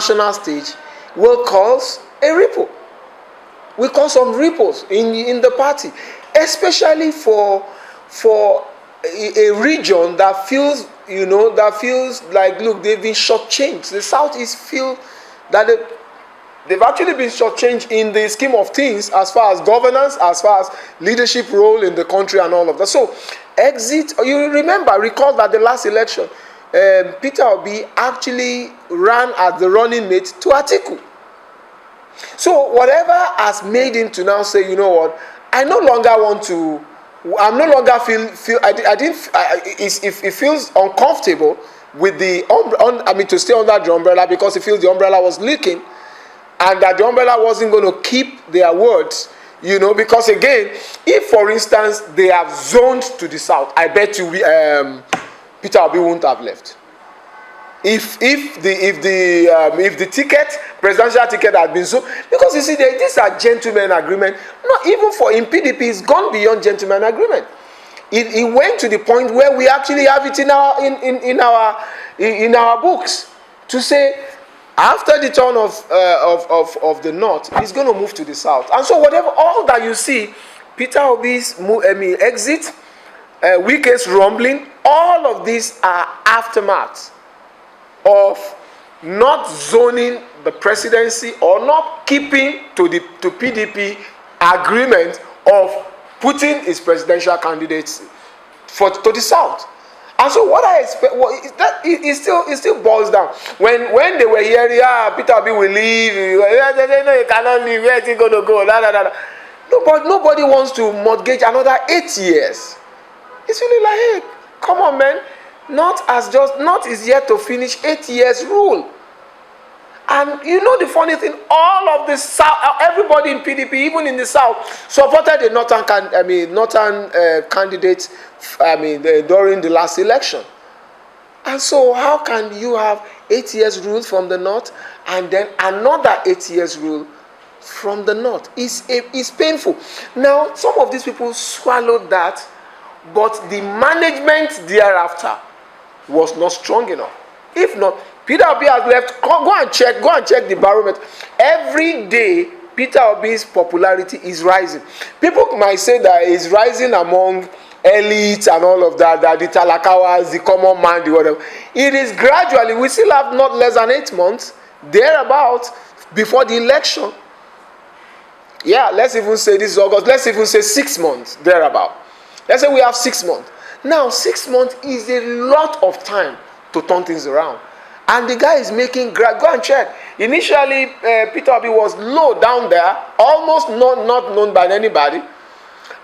national stage will cause a ripple. We cause some ripples in the party, especially for a region that feels, that feels like, look, they've been shortchanged. The Southeast feel that they've actually been shortchanged in the scheme of things, as far as governance, as far as leadership role in the country and all of that. So, recall that the last election, Peter Obi actually ran as the running mate to Atiku. So whatever has made him to now say, you know what, I'm no longer it feels uncomfortable with to stay under the umbrella, because he feels the umbrella was leaking and that the umbrella wasn't going to keep their words, because again, if for instance they have zoned to the south, I bet you Peter Obi won't have left. If the presidential ticket had been so, because you see, these are gentleman agreement. Not even in PDP, it's gone beyond gentleman agreement. It went to the point where we actually have it in our books to say, after the turn of the north, he's going to move to the south. And so all that you see, Peter Obi's exit, Wike's rumbling, all of these are aftermaths of not zoning the presidency or not keeping to PDP agreement of putting his presidential candidates to the south. And so what I expect, it still boils down. When they were hearing, Peter Obi will leave, they know he cannot leave, where is he going to go, Nobody wants to mortgage another 8 years. It's really like, hey, come on, man. Not is yet to finish 8 years rule. And the funny thing, all of the South, everybody in PDP, even in the South, supported the northern candidates. During the last election. And so, how can you have 8 years rule from the north and then another 8 years rule from the north? It's painful. Now, some of these people swallowed that, but the management thereafter was not strong enough. If not, Peter Obi has left. Go and check the barometer. Every day, Peter Obi's popularity is rising. People might say that it's rising among elites and all of that, the talakawas, the common man, the whatever. It is gradually. We still have not less than 8 months, thereabout, before the election. Yeah, let's even say this is August. Let's even say 6 months, thereabout. Let's say we have 6 months. Now, 6 months is a lot of time to turn things around. And the guy is making, go and check. Initially, Peter Obi was low down there, almost not known by anybody.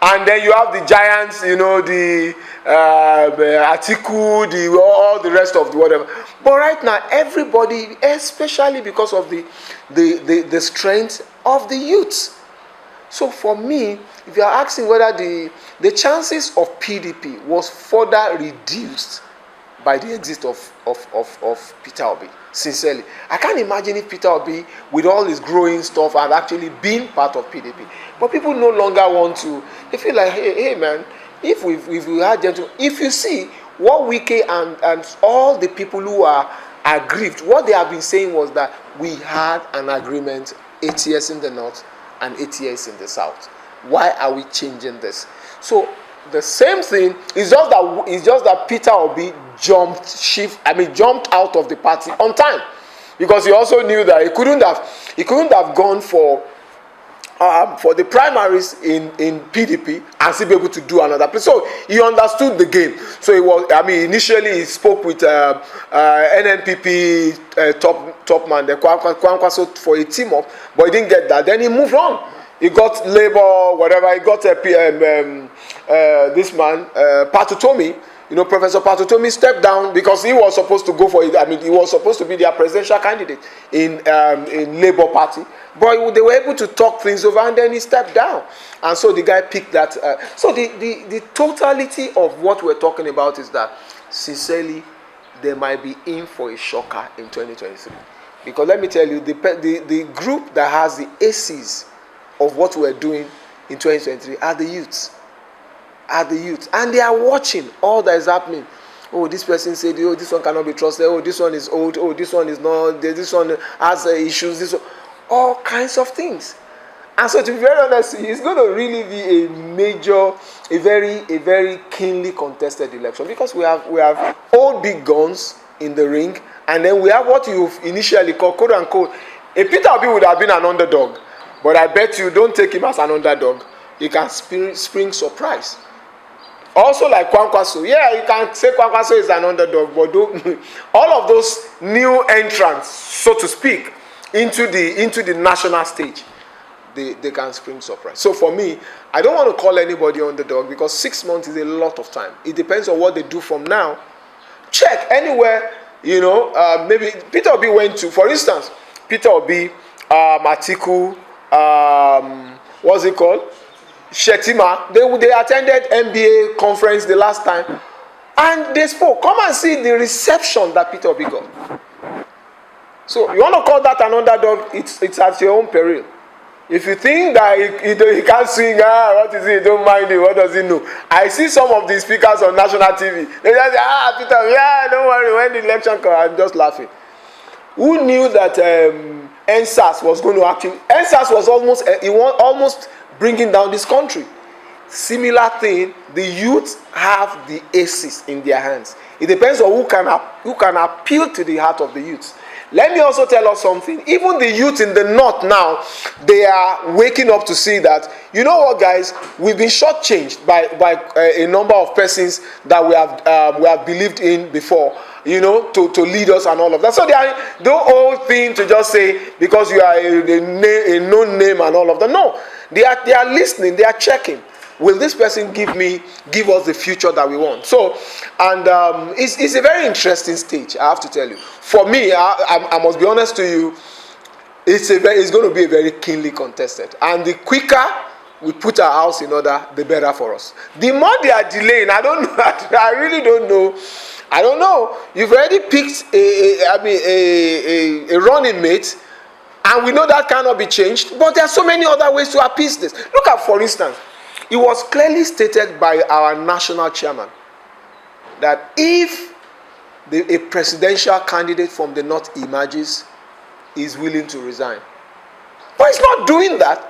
And then you have the giants, the Atiku, all the rest of the whatever. But right now, everybody, especially because of the strength of the youth. So for me, if you are asking whether the chances of PDP was further reduced by the exit of Peter Obi, sincerely. I can't imagine if Peter Obi, with all his growing stuff, had actually been part of PDP. But people no longer want to. They feel like, hey man, if we had gentlemen, if you see what Wike and all the people who are aggrieved, what they have been saying was that we had an agreement 8 years in the north and 8 years in the south. Why are we changing this? So the same thing is just that Peter Obi jumped out of the party on time, because he also knew that he couldn't have gone for the primaries in PDP and still be able to do another place. So he understood the game. So initially he spoke with NNPP top man, the Kwankwaso, for a team up, but he didn't get that. Then he moved on. He got Labour, whatever. He got this man, Patutomi. Professor Patutomi stepped down because he was supposed to go for it. He was supposed to be their presidential candidate in Labour Party. But they were able to talk things over, and then he stepped down. And so the guy picked that. So the totality of what we're talking about is that, sincerely, they might be in for a shocker in 2023. Because let me tell you, the group that has the aces of what we're doing in 2023 are the youths. And they are watching all that is happening. oh, this person said, oh, this one cannot be trusted, oh, this one is old, oh, this one is not, this one has issues, this one, all kinds of things. And so, to be very honest, it's going to really be a major, a very keenly contested election, because we have old big guns in the ring, and then we have what you initially called, quote unquote, a Peter Obi would have been an underdog, but I bet you don't take him as an underdog. He can spring surprise. Also, like Kwankwaso, yeah, you can say Kwankwaso is an underdog, but all of those new entrants, so to speak, into the national stage, they can spring surprise. So for me, I don't want to call anybody underdog, because 6 months is a lot of time. It depends on what they do from now. Check anywhere, maybe Peter Obi went to, for instance, Peter Obi, Atiku, what's it called? Shetima, they attended NBA conference the last time, and they spoke. Come and see the reception that Peter Obi got. So you want to call that an underdog? It's at your own peril. If you think that he can't sing, what is it? Don't mind it. What does he know? I see some of the speakers on national TV. They just say, Peter, yeah, don't worry. When the election comes, I'm just laughing. Who knew that NSAS was going to actually? NSAS was almost bringing down this country. Similar thing. The youth have the aces in their hands. It depends on who can appeal to the heart of the youth. Let me also tell us something. Even the youth in the north now, they are waking up to see that, you know what, guys, we've been shortchanged by a number of persons that we have believed in before, to lead us and all of that. So they are the whole thing to just say because you are a known name and all of that. No, they are listening. They are checking. Will this person give us the future that we want? So, and it's a very interesting stage, I have to tell you. For me, I must be honest to you, it's going to be a very keenly contested. And the quicker we put our house in order, the better for us. The more they are delaying, I don't know. I really don't know. I don't know. You've already picked a running mate, and we know that cannot be changed. But there are so many other ways to appease this. Look at, for instance, it was clearly stated by our national chairman that if a presidential candidate from the north emerges, he is willing to resign. But he's not doing that.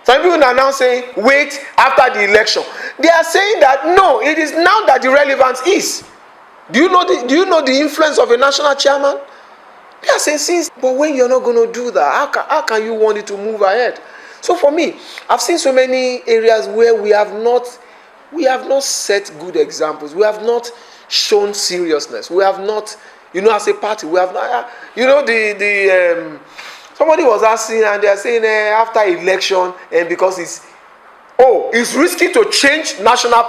Some people are now saying, wait after the election. They are saying that no, it is now that the relevance is. Do you know the influence of a national chairman? They are saying, but when you're not going to do that, how can you want it to move ahead? So for me, I've seen so many areas where we have not set good examples. We have not shown seriousness. We have not, as a party, we have not, somebody was asking, and they are saying after election, and because it's risky to change national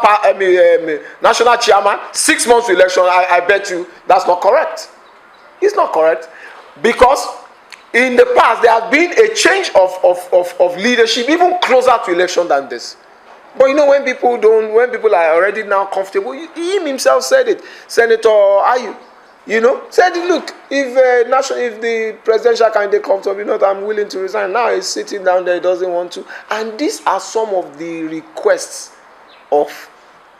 chairman 6 months to election. I bet you that's not correct. It's not correct, because in the past, there has been a change of leadership even closer to election than this. But when people are already now comfortable, him himself said it. Senator Ayu, said, look, if the presidential candidate comes up, I'm willing to resign. Now he's sitting down there, he doesn't want to. And these are some of the requests of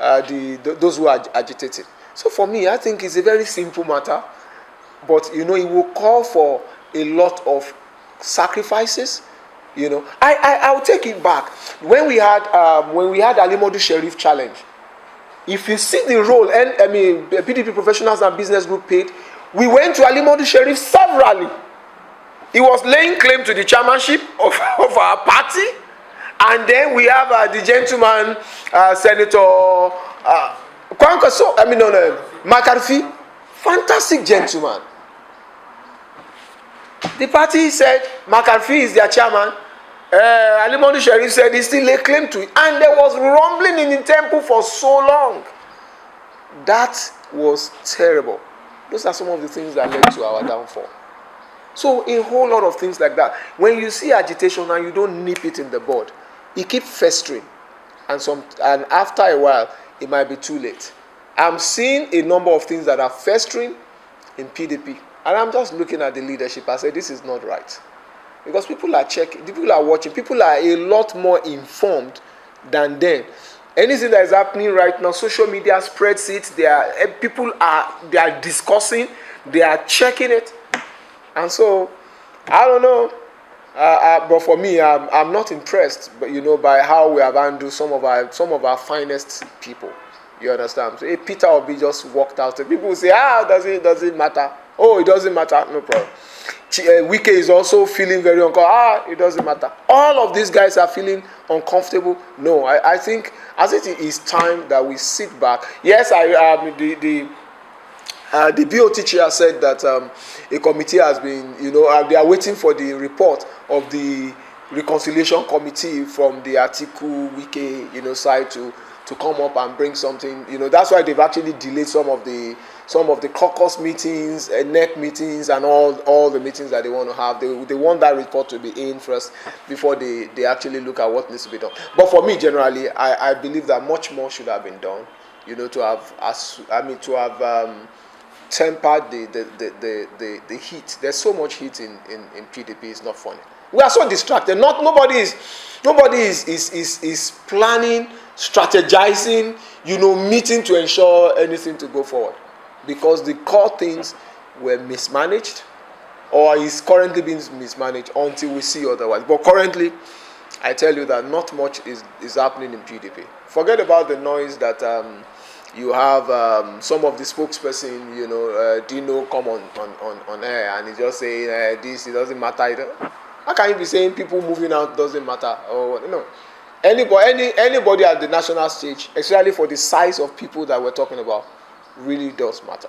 those who are agitated. So for me, I think it's a very simple matter, but it will call for a lot of sacrifices. I'll take it back. When we had Alimodu Sheriff challenge, if you see the role, PDP Professionals and Business Group paid, we went to Alimodu Sheriff severally. He was laying claim to the chairmanship of our party, and then we have the gentleman, Senator Kwankwaso, McCarthy, fantastic gentleman. The party said McCarthy is their chairman. Alimodu Sheriff said he still lay claim to it. And there was rumbling in the temple for so long. That was terrible. Those are some of the things that led to our downfall. So a whole lot of things like that. When you see agitation and you don't nip it in the bud, it keeps festering. And after a while, it might be too late. I'm seeing a number of things that are festering in PDP. And I'm just looking at the leadership. I say, this is not right. Because people are checking, people are watching, people are a lot more informed than then. Anything that is happening right now, social media spreads it. They are discussing, they are checking it, and so I don't know. But for me, I'm not impressed, but by how we have handled some of our finest people. You understand? So, Peter Obi just walked out. And people say, does it matter? Oh, it doesn't matter. No problem. Wike is also feeling very uncomfortable. It doesn't matter. All of these guys are feeling uncomfortable. No, I think it is time that we sit back. Yes, the BOT chair said that a committee has been, they are waiting for the report of the reconciliation committee from the Atiku Wike, side to come up and bring something. That's why they've actually delayed some of the caucus meetings, NEC meetings, and all the meetings that they want to have. They want that report to be in first before they actually look at what needs to be done. But for me, generally, I believe that much more should have been done. To have tempered the heat. There's so much heat in PDP. It's not funny. We are so distracted. Nobody is planning, strategizing, meeting to ensure anything to go forward, because the core things were mismanaged, or is currently being mismanaged until we see otherwise. But currently, I tell you that not much is happening in PDP. Forget about the noise that you have some of the spokesperson, Dino, come on air and he just say this, it doesn't matter. How can you be saying people moving out doesn't matter? Or anybody at the national stage, especially for the size of people that we're talking about, really does matter.